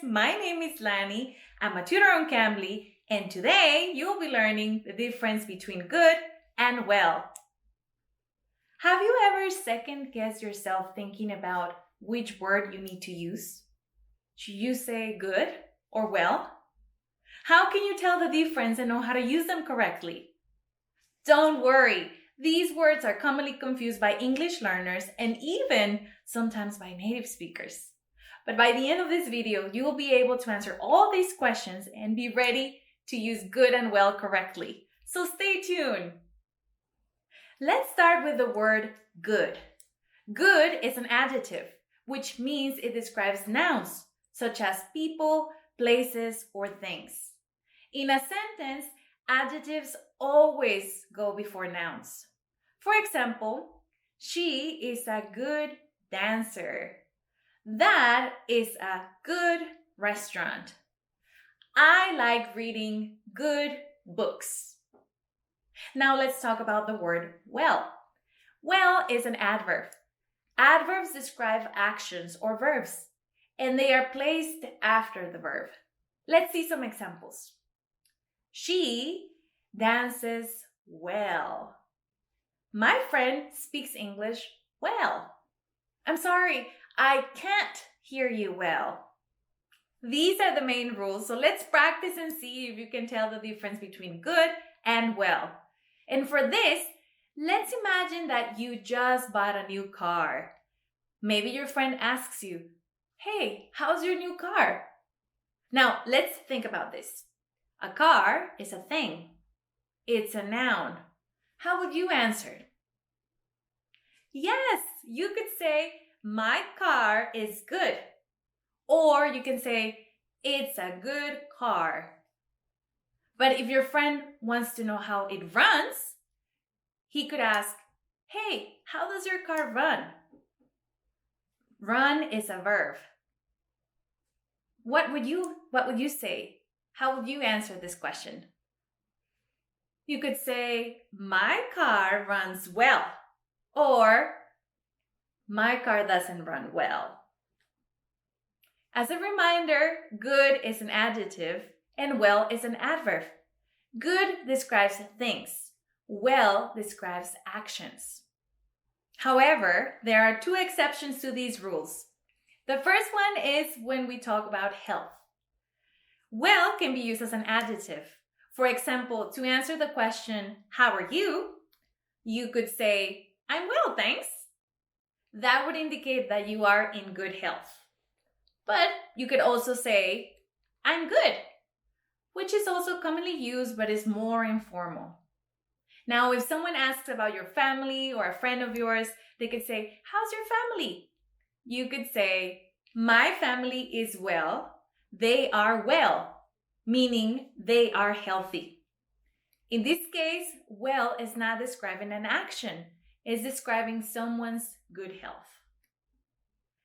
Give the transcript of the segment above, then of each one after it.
my name is Lani. I'm a tutor on Cambly, and today you'll be learning the difference between good and well. Have you ever second-guessed yourself thinking about which word you need to use? Should you say good or well? How can you tell the difference and know how to use them correctly? Don't worry, these words are commonly confused by English learners and even sometimes by native speakers. But by the end of this video, you will be able to answer all these questions and be ready to use good and well correctly. So stay tuned. Let's start with the word good. Good is an adjective, which means it describes nouns, such as people, places, or things. In a sentence, adjectives always go before nouns. For example, she is a good dancer. That is a good restaurant. I like reading good books. Now let's talk about the word well. Well is an adverb. Adverbs describe actions or verbs, and they are placed after the verb. Let's see some examples. She dances well. My friend speaks English well. I'm sorry, I can't hear you well. These are the main rules, so let's practice and see if you can tell the difference between good and well. And for this, let's imagine that you just bought a new car. Maybe your friend asks you, "Hey, how's your new car?" Now, let's think about this. A car is a thing. It's a noun. How would you answer? Yes, you could say, "My car is good." Or you can say, "It's a good car." But if your friend wants to know how it runs, he could ask, "Hey, how does your car run?" Run is a verb. What would you say? How would you answer this question? You could say, "My car runs well," or "My car doesn't run well." As a reminder, good is an adjective and well is an adverb. Good describes things. Well describes actions. However, there are two exceptions to these rules. The first one is when we talk about health. Well can be used as an adjective. For example, to answer the question, "How are you?" you could say, "I'm well, thanks." That would indicate that you are in good health. But you could also say, "I'm good," which is also commonly used but is more informal. Now, if someone asks about your family or a friend of yours, they could say, "How's your family?" You could say, "My family is well. They are well," meaning they are healthy. In this case, well is not describing an action. It's describing someone's good health.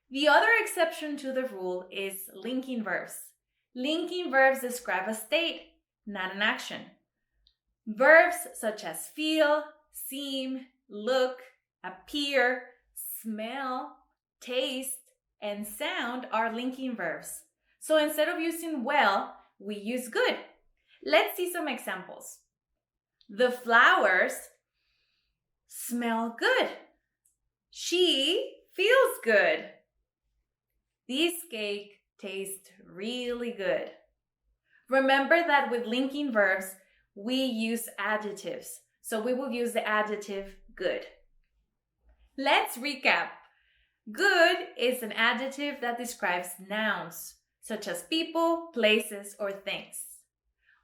The other exception to the rule is linking verbs. Linking verbs describe a state, not an action. Verbs such as feel, seem, look, appear, smell, taste, and sound are linking verbs. So instead of using well, we use good. Let's see some examples. The flowers smell good. She feels good. This cake tastes really good. Remember that with linking verbs, we use adjectives. So we will use the adjective good. Let's recap. Good is an adjective that describes nouns, such as people, places, or things.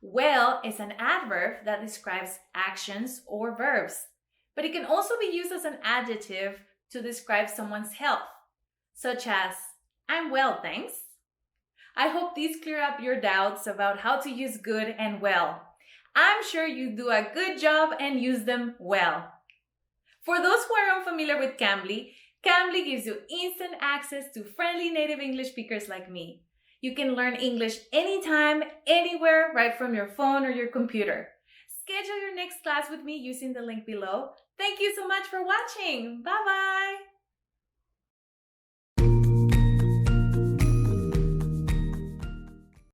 Well is an adverb that describes actions or verbs, but it can also be used as an adjective to describe someone's health, such as, "I'm well, thanks." I hope these clear up your doubts about how to use good and well. I'm sure you do a good job and use them well. For those who are unfamiliar with Cambly, Cambly gives you instant access to friendly native English speakers like me. You can learn English anytime, anywhere, right from your phone or your computer. Schedule your next class with me using the link below. Thank you so much for watching. Bye-bye.